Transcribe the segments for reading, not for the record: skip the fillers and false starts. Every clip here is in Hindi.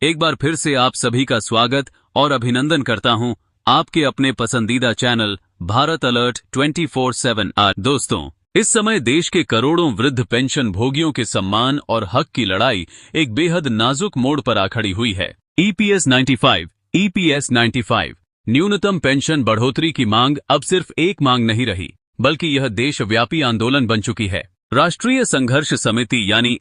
एक बार फिर से आप सभी का स्वागत और अभिनंदन करता हूं आपके अपने पसंदीदा चैनल भारत अलर्ट 24/7। आज दोस्तों, इस समय देश के करोड़ों वृद्ध पेंशन भोगियों के सम्मान और हक की लड़ाई एक बेहद नाजुक मोड़ पर आ खड़ी हुई है। ईपीएस 95 न्यूनतम पेंशन बढ़ोतरी की मांग अब सिर्फ एक मांग नहीं रही, बल्कि यह देशव्यापी आंदोलन बन चुकी है। राष्ट्रीय संघर्ष समिति यानी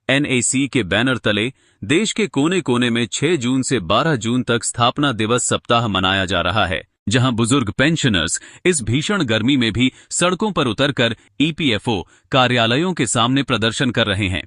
एनएसी के बैनर तले देश के कोने कोने में 6 जून से 12 जून तक स्थापना दिवस सप्ताह मनाया जा रहा है, जहां बुजुर्ग पेंशनर्स इस भीषण गर्मी में भी सड़कों पर उतरकर ईपीएफओ कार्यालयों के सामने प्रदर्शन कर रहे हैं।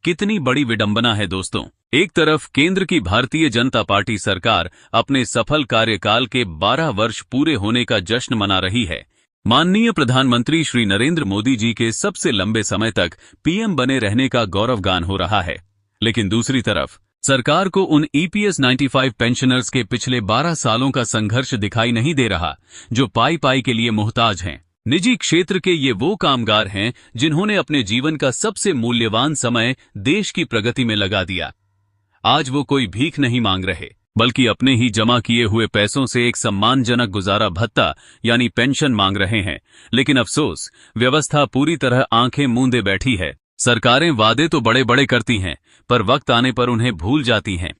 कितनी बड़ी विडंबना है दोस्तों। एक तरफ केंद्र की भारतीय जनता पार्टी सरकार अपने सफल कार्यकाल के 12 वर्ष पूरे होने का जश्न मना रही है। माननीय प्रधानमंत्री श्री नरेंद्र मोदी जी के सबसे लंबे समय तक पीएम बने रहने का गौरवगान हो रहा है, लेकिन दूसरी तरफ सरकार को उन ईपीएस 95 पेंशनर्स के पिछले 12 सालों का संघर्ष दिखाई नहीं दे रहा, जो पाई पाई के लिए मोहताज हैं। निजी क्षेत्र के ये वो कामगार हैं जिन्होंने अपने जीवन का सबसे मूल्यवान समय देश की प्रगति में लगा दिया। आज वो कोई भीख नहीं मांग रहे, बल्कि अपने ही जमा किए हुए पैसों से एक सम्मानजनक गुजारा भत्ता यानी पेंशन मांग रहे हैं। लेकिन अफसोस, व्यवस्था पूरी तरह आंखें मूंदे बैठी है। सरकारें वादे तो बड़े बड़े करती हैं, पर वक्त आने पर उन्हें भूल जाती हैं।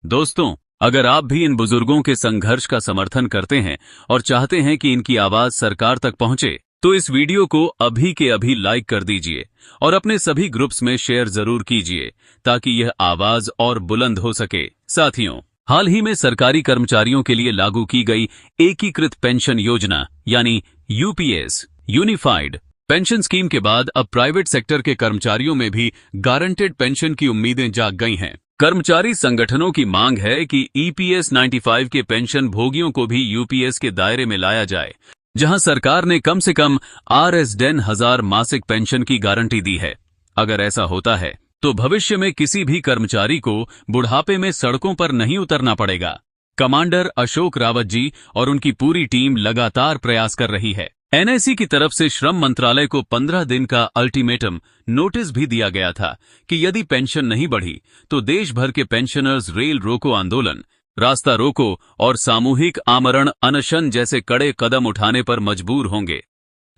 दोस्तों, अगर आप भी इन बुजुर्गों के संघर्ष का समर्थन करते हैं और चाहते हैं कि इनकी आवाज सरकार तक पहुंचे, तो इस वीडियो को अभी के अभी लाइक कर दीजिए और अपने सभी ग्रुप्स में शेयर जरूर कीजिए, ताकि यह आवाज और बुलंद हो सके। साथियों, हाल ही में सरकारी कर्मचारियों के लिए लागू की गई एकीकृत पेंशन योजना यानी यूपीएस यूनिफाइड पेंशन स्कीम के बाद अब प्राइवेट सेक्टर के कर्मचारियों में भी गारंटेड पेंशन की उम्मीदें जाग गई हैं। कर्मचारी संगठनों की मांग है कि ईपीएस 95 के पेंशन भोगियों को भी यूपीएस के दायरे में लाया जाए, जहां सरकार ने कम से कम Rs1000 मासिक पेंशन की गारंटी दी है। अगर ऐसा होता है तो भविष्य में किसी भी कर्मचारी को बुढ़ापे में सड़कों पर नहीं उतरना पड़ेगा। कमांडर अशोक रावत जी और उनकी पूरी टीम लगातार प्रयास कर रही है। एनआईसी की तरफ से श्रम मंत्रालय को 15 दिन का अल्टीमेटम नोटिस भी दिया गया था कि यदि पेंशन नहीं बढ़ी तो देश भर के पेंशनर्स रेल रोको आंदोलन, रास्ता रोको और सामूहिक आमरण अनशन जैसे कड़े कदम उठाने पर मजबूर होंगे।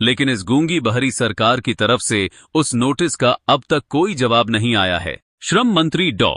लेकिन इस गूंगी बहरी सरकार की तरफ से उस नोटिस का अब तक कोई जवाब नहीं आया है। श्रम मंत्री डॉ.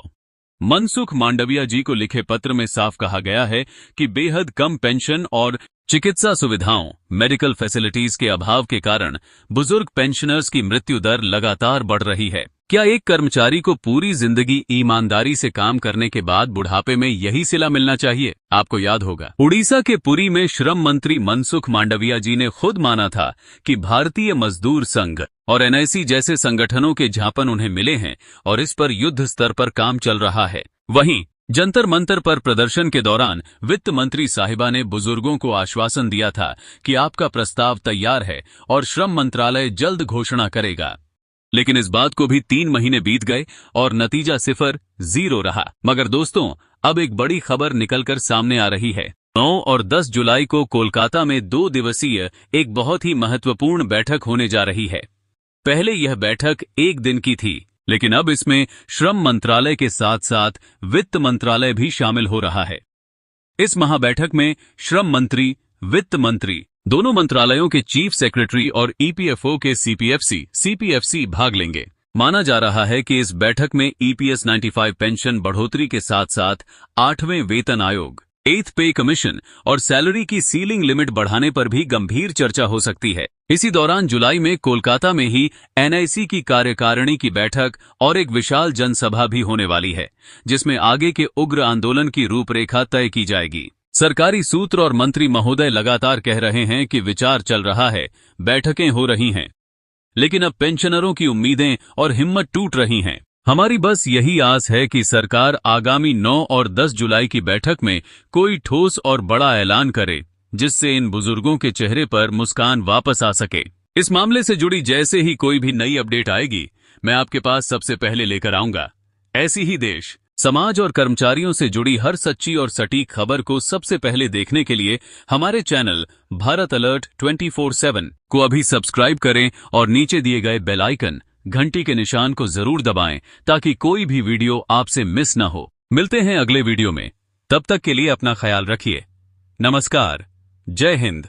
मनसुख मांडविया जी को लिखे पत्र में साफ कहा गया है कि बेहद कम पेंशन और चिकित्सा सुविधाओं मेडिकल फैसिलिटीज के अभाव के कारण बुजुर्ग पेंशनर्स की मृत्यु दर लगातार बढ़ रही है। क्या एक कर्मचारी को पूरी जिंदगी ईमानदारी से काम करने के बाद बुढ़ापे में यही सिला मिलना चाहिए? आपको याद होगा, उड़ीसा के पुरी में श्रम मंत्री मनसुख मांडविया जी ने खुद माना था कि भारतीय मजदूर संघ और एनआईसी जैसे संगठनों के झापन उन्हें मिले हैं और इस पर युद्ध स्तर पर काम चल रहा है। वहीं जंतर मंतर पर प्रदर्शन के दौरान वित्त मंत्री साहिबा ने बुजुर्गों को आश्वासन दिया था कि आपका प्रस्ताव तैयार है और श्रम मंत्रालय जल्द घोषणा करेगा। लेकिन इस बात को भी 3 महीने बीत गए और नतीजा 0 रहा। मगर दोस्तों, अब एक बड़ी खबर निकलकर सामने आ रही है। 9 और 10 जुलाई को कोलकाता में 2 दिवसीय एक बहुत ही महत्वपूर्ण बैठक होने जा रही है। पहले यह बैठक 1 दिन की थी, लेकिन अब इसमें श्रम मंत्रालय के साथ साथ वित्त मंत्रालय भी शामिल हो रहा है। इस महाबैठक में श्रम मंत्री, वित्त मंत्री, दोनों मंत्रालयों के चीफ सेक्रेटरी और ईपीएफओ के सीपीएफसी भाग लेंगे। माना जा रहा है कि इस बैठक में ईपीएस 95 पेंशन बढ़ोतरी के साथ साथ 8वें वेतन आयोग, 8th पे कमीशन और सैलरी की सीलिंग लिमिट बढ़ाने पर भी गंभीर चर्चा हो सकती है। इसी दौरान जुलाई में कोलकाता में ही एनआईसी की कार्यकारिणी की बैठक और एक विशाल जनसभा भी होने वाली है, जिसमें आगे के उग्र आंदोलन की रूपरेखा तय की जाएगी। सरकारी सूत्र और मंत्री महोदय लगातार कह रहे हैं कि विचार चल रहा है, बैठकें हो रही हैं, लेकिन अब पेंशनरों की उम्मीदें और हिम्मत टूट रही हैं। हमारी बस यही आस है कि सरकार आगामी 9 और 10 जुलाई की बैठक में कोई ठोस और बड़ा ऐलान करे, जिससे इन बुजुर्गों के चेहरे पर मुस्कान वापस आ सके। इस मामले से जुड़ी जैसे ही कोई भी नई अपडेट आएगी, मैं आपके पास सबसे पहले लेकर आऊंगा। ऐसी ही देश, समाज और कर्मचारियों से जुड़ी हर सच्ची और सटीक खबर को सबसे पहले देखने के लिए हमारे चैनल भारत अलर्ट 24/7 को अभी सब्सक्राइब करें और नीचे दिए गए बेल आइकन घंटी के निशान को जरूर दबाएं ताकि कोई भी वीडियो आपसे मिस ना हो। मिलते हैं अगले वीडियो में, तब तक के लिए अपना ख्याल रखिए। नमस्कार, जय हिंद।